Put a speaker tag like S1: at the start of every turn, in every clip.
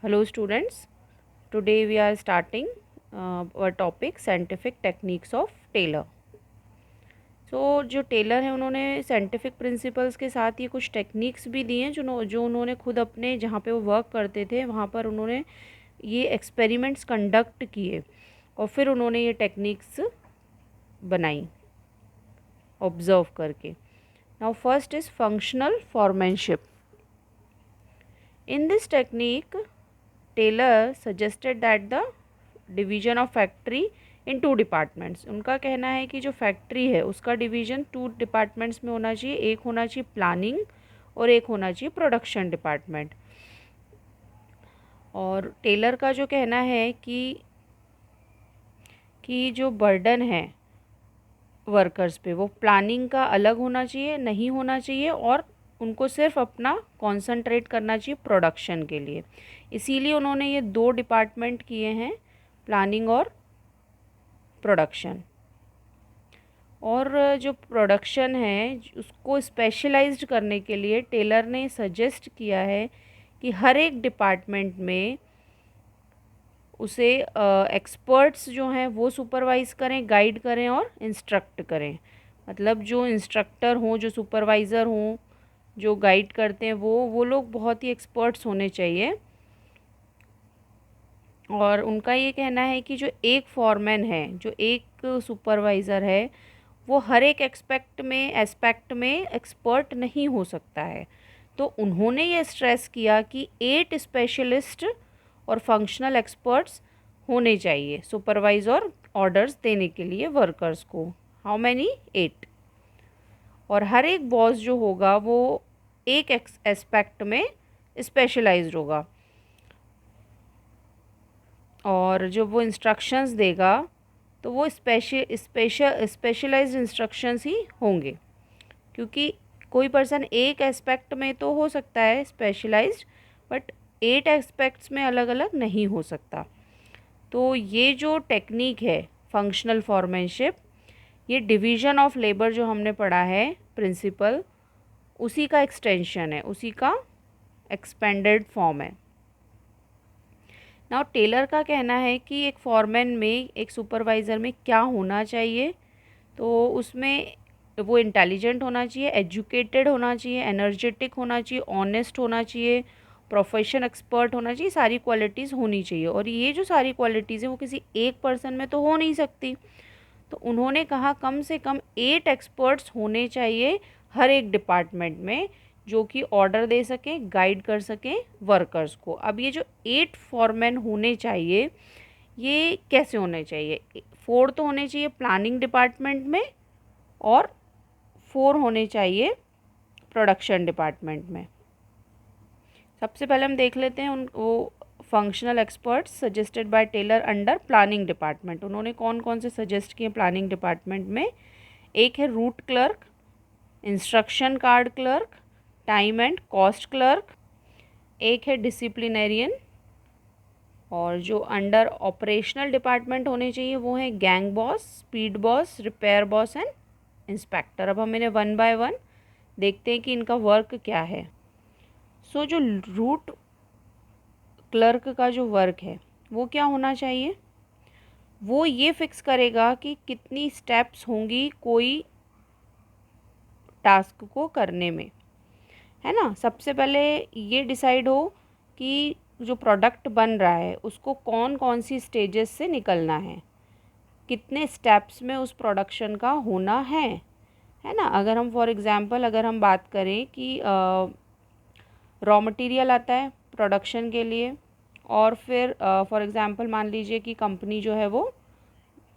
S1: Hello students, today we are starting our topic scientific techniques of Taylor. जो Taylor हैं उन्होंने scientific principles के साथ ये कुछ टेक्निक्स भी दी हैं जो उन्होंने खुद अपने जहाँ पे वो वर्क करते थे वहाँ पर उन्होंने ये एक्सपेरिमेंट्स कंडक्ट किए और फिर उन्होंने ये टेक्निक्स बनाई ऑब्जर्व करके। Now first is functional foremanship. In this technique Taylor suggested that the division of factory into departments. उनका कहना है कि जो फैक्ट्री है उसका डिवीजन 2 डिपार्टमेंट्स में होना चाहिए। एक होना चाहिए प्लानिंग और एक होना चाहिए प्रोडक्शन डिपार्टमेंट। और टेलर का जो कहना है कि जो बर्डन है वर्कर्स पे वो प्लानिंग का अलग होना चाहिए, नहीं होना चाहिए, और उनको सिर्फ अपना कंसंट्रेट करना चाहिए प्रोडक्शन के लिए। इसीलिए उन्होंने ये 2 डिपार्टमेंट किए हैं, प्लानिंग और प्रोडक्शन। और जो प्रोडक्शन है उसको स्पेशलाइज्ड करने के लिए टेलर ने सजेस्ट किया है कि हर एक डिपार्टमेंट में उसे एक्सपर्ट्स जो हैं वो सुपरवाइज़ करें, गाइड करें और इंस्ट्रक्ट करें। मतलब जो इंस्ट्रक्टर हों, जो सुपरवाइज़र हों, जो गाइड करते हैं वो लोग बहुत ही एक्सपर्ट्स होने चाहिए। और उनका ये कहना है कि जो एक फॉरमैन है, जो एक सुपरवाइज़र है, वो हर एक एस्पेक्ट में एक्सपर्ट नहीं हो सकता है। तो उन्होंने ये स्ट्रेस किया कि 8 स्पेशलिस्ट और फंक्शनल एक्सपर्ट्स होने चाहिए सुपरवाइज और ऑर्डर्स देने के लिए वर्कर्स को। How many? 8। और हर एक बॉस जो होगा वो एक एस्पेक्ट में स्पेशलाइज्ड होगा और जो वो इंस्ट्रक्शंस देगा तो वो स्पेशलाइज्ड इंस्ट्रक्शंस ही होंगे, क्योंकि कोई पर्सन एक एस्पेक्ट में तो हो सकता है स्पेशलाइज्ड, बट 8 एस्पेक्ट्स में अलग अलग नहीं हो सकता। तो ये जो टेक्निक है फंक्शनल फॉर्मेनशिप, ये डिवीज़न ऑफ लेबर जो हमने पढ़ा है प्रिंसिपल, उसी का एक्सटेंशन है, उसी का एक्सपेंडेड फॉर्म है। नाउ टेलर का कहना है कि एक फॉरमैन में, एक सुपरवाइज़र में क्या होना चाहिए, तो उसमें वो इंटेलिजेंट होना चाहिए, एजुकेटेड होना चाहिए, एनर्जेटिक होना चाहिए, ऑनेस्ट होना चाहिए, प्रोफेशन एक्सपर्ट होना चाहिए, सारी क्वालिटीज़ होनी चाहिए। और ये जो सारी क्वालिटीज़ हैं वो किसी एक पर्सन में तो हो नहीं सकती। तो उन्होंने कहा कम से कम 8 एक्सपर्ट्स होने चाहिए हर एक डिपार्टमेंट में, जो कि ऑर्डर दे सकें, गाइड कर सकें वर्कर्स को। अब ये जो 8 फॉरमैन होने चाहिए, ये कैसे होने चाहिए? 4 तो होने चाहिए प्लानिंग डिपार्टमेंट में और 4 होने चाहिए प्रोडक्शन डिपार्टमेंट में। सबसे पहले हम देख लेते हैं वो functional experts suggested by Taylor under planning department. उन्होंने कौन कौन से सजेस्ट किए प्लानिंग डिपार्टमेंट में? एक है root clerk, instruction card clerk, time and cost clerk, एक है डिसिप्लिनेरियन, और जो अंडर ऑपरेशनल डिपार्टमेंट होने चाहिए वो है gang boss, speed boss, repair boss and inspector. अब हम इन्हें 1 बाय 1 देखते हैं कि इनका वर्क क्या है। जो रूट क्लर्क का जो वर्क है वो क्या होना चाहिए? वो ये फिक्स करेगा कि कितनी स्टेप्स होंगी कोई टास्क को करने में, है ना। सबसे पहले ये डिसाइड हो कि जो प्रोडक्ट बन रहा है उसको कौन कौन सी स्टेजेस से निकलना है, कितने स्टेप्स में उस प्रोडक्शन का होना है ना। अगर हम फॉर एग्ज़ाम्पल अगर हम बात करें कि रॉ मटेरियल आता है प्रोडक्शन के लिए, और फिर फॉर एग्ज़ाम्पल मान लीजिए कि कंपनी जो है वो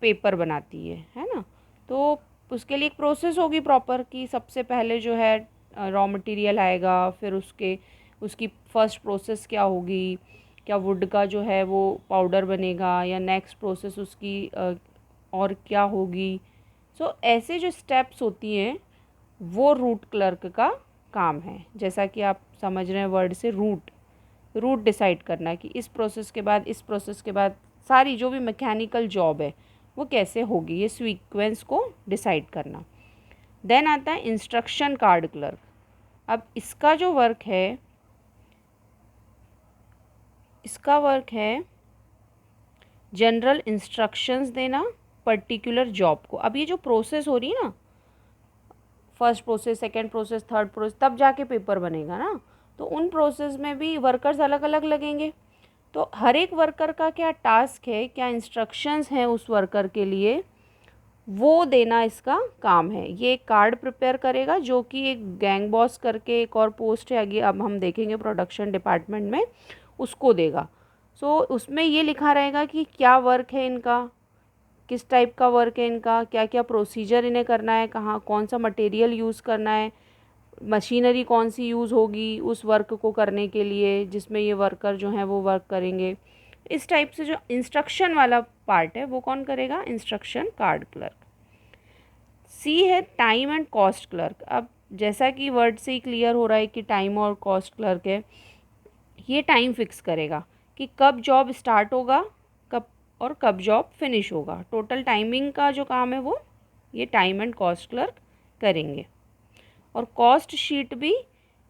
S1: पेपर बनाती है ना। तो उसके लिए एक प्रोसेस होगी प्रॉपर कि सबसे पहले जो है रॉ मटेरियल आएगा, फिर उसकी फ़र्स्ट प्रोसेस क्या होगी, क्या वुड का जो है वो पाउडर बनेगा, या नेक्स्ट प्रोसेस उसकी और क्या होगी। ऐसे जो स्टेप्स होती हैं वो रूट क्लर्क का काम है। जैसा कि आप समझ रहे हैं वर्ड से, रूट डिसाइड करना कि इस प्रोसेस के बाद इस प्रोसेस के बाद सारी जो भी मैकेनिकल जॉब है वो कैसे होगी, ये सीक्वेंस को डिसाइड करना। देन आता है इंस्ट्रक्शन कार्ड क्लर्क। अब इसका जो वर्क है इसका वर्क है जनरल इंस्ट्रक्शंस देना पर्टिकुलर जॉब को। अब ये जो प्रोसेस हो रही है ना, first process, second process, third process, तब जाके पेपर बनेगा ना, तो उन प्रोसेस में भी वर्कर्स अलग अलग लगेंगे। तो हर एक वर्कर का क्या टास्क है, क्या इंस्ट्रक्शंस हैं उस वर्कर के लिए, वो देना इसका काम है। ये एक कार्ड प्रिपेयर करेगा जो कि एक गैंग बॉस करके एक और पोस्ट है, आगे अब हम देखेंगे प्रोडक्शन डिपार्टमेंट में, उसको देगा। सो उसमें ये लिखा रहेगा कि क्या वर्क है इनका, किस टाइप का वर्क है इनका, क्या क्या प्रोसीजर इन्हें करना है, कहाँ कौन सा मटेरियल यूज़ करना है, मशीनरी कौन सी यूज़ होगी उस वर्क को करने के लिए जिसमें ये वर्कर जो हैं वो वर्क करेंगे। इस टाइप से जो इंस्ट्रक्शन वाला पार्ट है वो कौन करेगा, इंस्ट्रक्शन कार्ड क्लर्क। सी है टाइम एंड कॉस्ट क्लर्क। अब जैसा कि वर्ड से ही क्लियर हो रहा है कि टाइम और कॉस्ट क्लर्क है, ये टाइम फिक्स करेगा कि कब जॉब स्टार्ट होगा, कब और कब जॉब फिनिश होगा। टोटल टाइमिंग का जो काम है वो ये टाइम एंड कॉस्ट क्लर्क करेंगे। और कॉस्ट शीट भी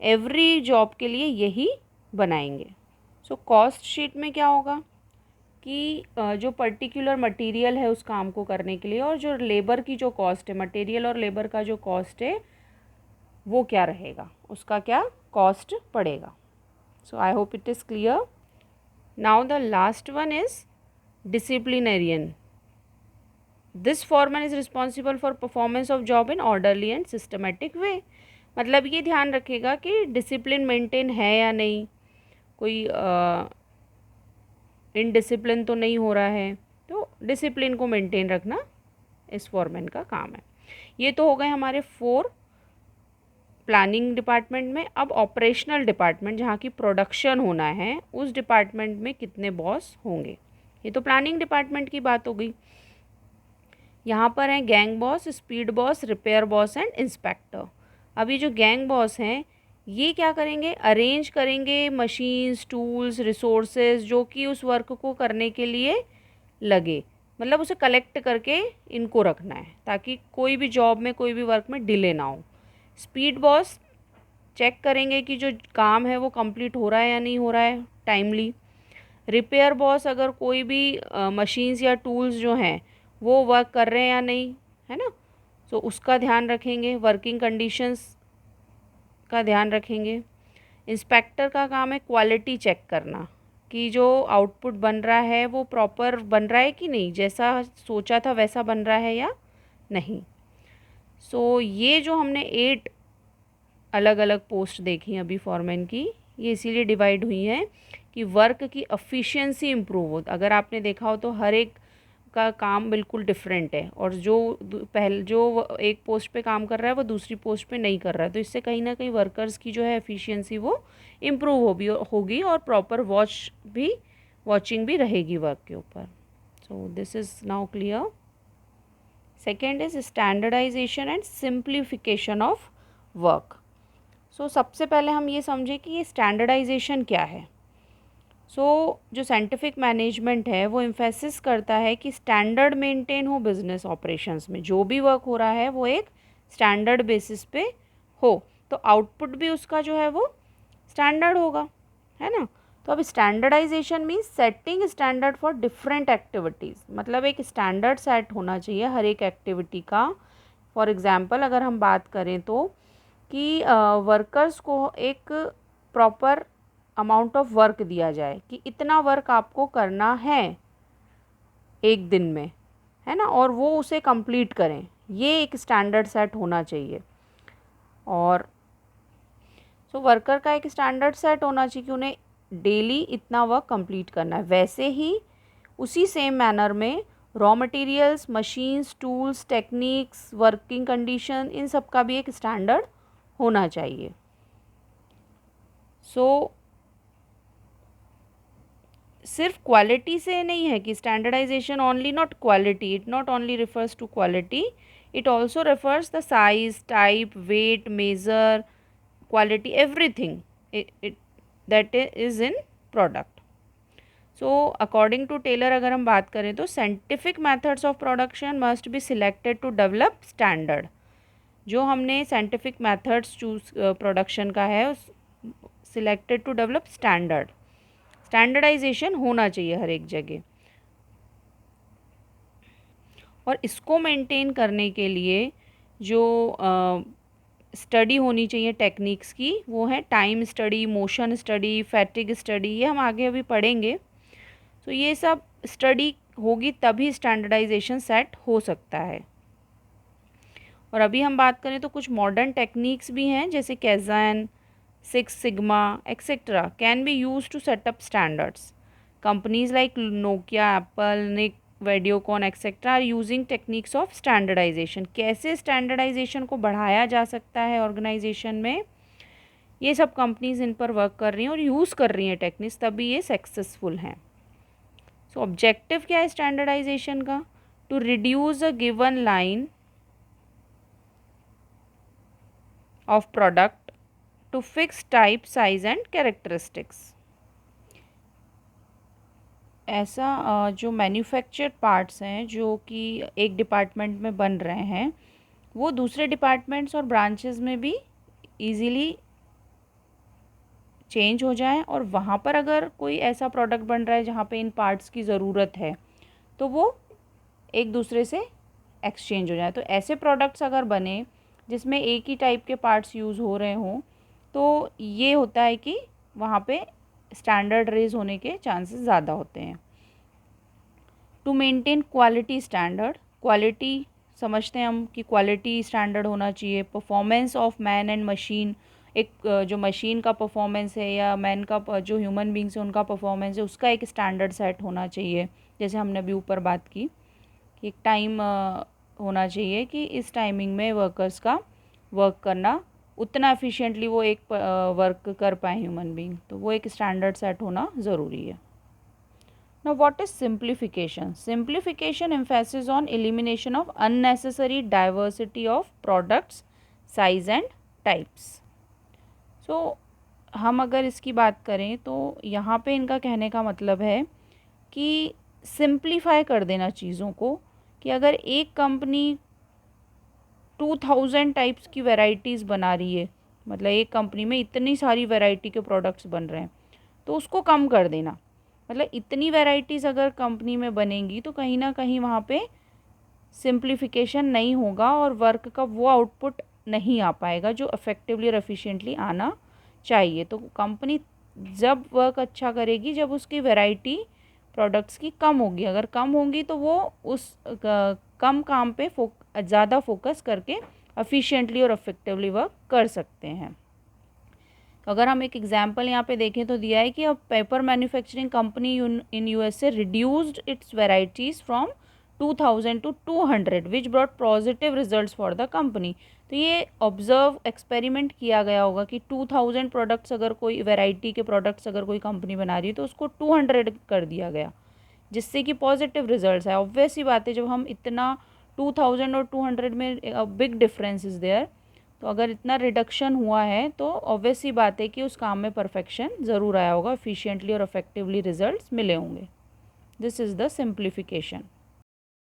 S1: एवरी जॉब के लिए यही बनाएंगे। सो कॉस्ट शीट में क्या होगा कि जो पर्टिकुलर मटेरियल है उस काम को करने के लिए और जो लेबर की जो कॉस्ट है, मटेरियल और लेबर का जो कॉस्ट है वो क्या रहेगा, उसका क्या कॉस्ट पड़ेगा। So I hope it is clear. Now the last one is disciplinarian. This foreman is responsible for performance of job in orderly and systematic way. मतलब ये ध्यान रखेगा कि डिसिप्लिन मेंटेन है या नहीं, कोई इनडिसिप्लिन तो नहीं हो रहा है, तो डिसिप्लिन को मेंटेन रखना इस फॉरमैन का काम है। ये तो हो गए हमारे 4 प्लानिंग डिपार्टमेंट में। अब ऑपरेशनल डिपार्टमेंट जहाँ की प्रोडक्शन होना है, उस डिपार्टमेंट में कितने बॉस होंगे। ये तो प्लानिंग डिपार्टमेंट की बात हो गई। यहाँ पर हैं gang boss, speed boss, repair boss and inspector. अभी जो गैंग बॉस हैं ये क्या करेंगे, अरेंज करेंगे मशीन्स, टूल्स, रिसोर्सेज जो कि उस वर्क को करने के लिए लगे, मतलब उसे कलेक्ट करके इनको रखना है ताकि कोई भी जॉब में, कोई भी वर्क में डिले ना हो। स्पीड बॉस चेक करेंगे कि जो काम है वो कंप्लीट हो रहा है या नहीं हो रहा है टाइमली। रिपेयर बॉस अगर कोई भी मशीन्स या टूल्स जो हैं वो वर्क कर रहे हैं या नहीं, है ना, तो उसका ध्यान रखेंगे। वर्किंग कंडीशंस का ध्यान रखेंगे। इंस्पेक्टर का काम है क्वालिटी चेक करना कि जो आउटपुट बन रहा है वो प्रॉपर बन रहा है कि नहीं, जैसा सोचा था वैसा बन रहा है या नहीं। सो ये जो हमने 8 अलग अलग पोस्ट देखी अभी फॉरमैन की, ये इसीलिए डिवाइड हुई हैं कि वर्क की एफिशिएंसी इम्प्रूव हो। अगर आपने देखा हो तो हर एक का काम बिल्कुल डिफरेंट है और जो पहले जो एक पोस्ट पे काम कर रहा है वो दूसरी पोस्ट पे नहीं कर रहा है, तो इससे कहीं ना कहीं वर्कर्स की जो है एफिशिएंसी वो इम्प्रूव होगी और प्रॉपर वॉचिंग भी रहेगी वर्क के ऊपर। So this is now clear. Second is standardization and simplification of work. So सबसे पहले हम ये समझें कि ये स्टैंडर्डाइजेशन क्या है। जो साइंटिफिक मैनेजमेंट है वो एम्फेसिस करता है कि स्टैंडर्ड मेंटेन हो बिजनेस ऑपरेशंस में, जो भी वर्क हो रहा है वो एक स्टैंडर्ड बेसिस पे हो, तो आउटपुट भी उसका जो है वो स्टैंडर्ड होगा, है ना। तो अब standardization means setting standard for different activities, मतलब एक स्टैंडर्ड सेट होना चाहिए हर एक एक्टिविटी का। फॉर एग्जांपल अगर हम बात करें तो कि वर्कर्स को एक प्रॉपर अमाउंट ऑफ वर्क दिया जाए कि इतना वर्क आपको करना है एक दिन में, है ना, और वो उसे कंप्लीट करें, ये एक स्टैंडर्ड सेट होना चाहिए। और वर्कर का एक स्टैंडर्ड सेट होना चाहिए कि उन्हें डेली इतना वर्क कंप्लीट करना है। वैसे ही उसी सेम मैनर में raw materials, machines, tools, techniques, working condition, इन सब का भी एक स्टैंडर्ड होना चाहिए। सिर्फ क्वालिटी से नहीं है कि standardization only not quality, it not only refers to quality, it also refers the size, type, weight, measure, quality, everything that is in product. According to Taylor अगर हम बात करें तो scientific methods of production must be selected to develop standard. जो हमने scientific methods choose production का है, selected to develop standard. Standardization होना चाहिए हर एक जगह। और इसको मेंटेन करने के लिए जो स्टडी होनी चाहिए टेक्निक्स की, वो है time study, motion study, fatigue study, ये हम आगे अभी पढ़ेंगे। तो ये सब स्टडी होगी तभी स्टैंडर्डाइजेशन सेट हो सकता है। और अभी हम बात करें तो कुछ मॉडर्न टेक्निक्स भी हैं, जैसे kaizen, six sigma etcetera can be use to set up standards. Companies like Nokia, Apple, Nike, Videocon etcetera are using techniques of standardization. कैसे स्टैंडर्डाइजेशन को बढ़ाया जा सकता है ऑर्गेनाइजेशन में, ये सब कंपनीज इन पर वर्क कर रही हैं और यूज़ कर रही हैं टेक्निक्स, तभी ये सक्सेसफुल हैं। सो ऑब्जेक्टिव क्या है स्टैंडर्डाइजेशन का? To reduce a given line of product to fix type, size and characteristics. ऐसा जो मैन्युफैक्चर्ड पार्ट्स हैं जो कि एक डिपार्टमेंट में बन रहे हैं, वो दूसरे डिपार्टमेंट्स और ब्रांचेस में भी इजीली चेंज हो जाए, और वहाँ पर अगर कोई ऐसा प्रोडक्ट बन रहा है जहाँ पे इन पार्ट्स की ज़रूरत है तो वो एक दूसरे से एक्सचेंज हो जाए। तो ऐसे प्रोडक्ट्स अगर बने जिसमें एक ही टाइप के पार्ट्स यूज़ हो रहे हों, तो ये होता है कि वहाँ पे स्टैंडर्ड रेज होने के चांसेस ज़्यादा होते हैं। To maintain quality standard, quality समझते हैं हम कि क्वालिटी स्टैंडर्ड होना चाहिए। Performance of man and machine, एक जो मशीन का परफॉर्मेंस है या मैन का जो ह्यूमन बींग्स है उनका परफॉर्मेंस है, उसका एक स्टैंडर्ड सेट होना चाहिए। जैसे हमने अभी ऊपर बात की कि एक टाइम होना चाहिए कि इस टाइमिंग में वर्कर्स का वर्क करना उतना एफिशिएंटली वो एक वर्क कर पाए ह्यूमन बींग, तो वो एक स्टैंडर्ड सेट होना ज़रूरी है। Now what is simplification? Simplification emphasis on elimination of unnecessary diversity of products, size and types. So हम अगर इसकी बात करें तो यहाँ पे इनका कहने का मतलब है कि सिंप्लीफाई कर देना चीज़ों को, कि अगर एक कंपनी 2000 टाइप्स की वैरायटीज़ बना रही है, मतलब एक कंपनी में इतनी सारी वैरायटी के प्रोडक्ट्स बन रहे हैं, तो उसको कम कर देना। मतलब इतनी वैरायटीज़ अगर कंपनी में बनेंगी तो कहीं ना कहीं वहाँ पे सिंप्लीफिकेशन नहीं होगा और वर्क का वो आउटपुट नहीं आ पाएगा जो इफ़ेक्टिवली और एफिशिएंटली आना चाहिए। तो कंपनी जब वर्क अच्छा करेगी जब उसकी वैरायटी प्रोडक्ट्स की कम होगी। अगर कम होंगी तो वो उस कम काम पे ज़्यादा फोकस करके एफिशिएंटली और इफेक्टिवली वर्क कर सकते हैं। अगर हम एक एग्जांपल यहाँ पे देखें तो दिया है कि अब paper manufacturing company in USA reduced it's varieties from 2000 to 200 which brought positive results for the company. तो ये ऑब्जर्व एक्सपेरिमेंट किया गया होगा कि 2000 प्रोडक्ट्स अगर कोई वैरायटी के प्रोडक्ट्स अगर कोई कंपनी बना रही है तो उसको 200 कर दिया गया, जिससे कि पॉजिटिव रिजल्ट्स है। ऑब्वियस ही बात है, जब हम इतना 2000 और 200 में बिग डिफरेंस इज़ देयर, तो अगर इतना रिडक्शन हुआ है तो ऑब्वियस ही बात है कि उस काम में परफेक्शन ज़रूर आया होगा, एफिशिएंटली और इफेक्टिवली रिजल्ट्स मिले होंगे। This is the simplification.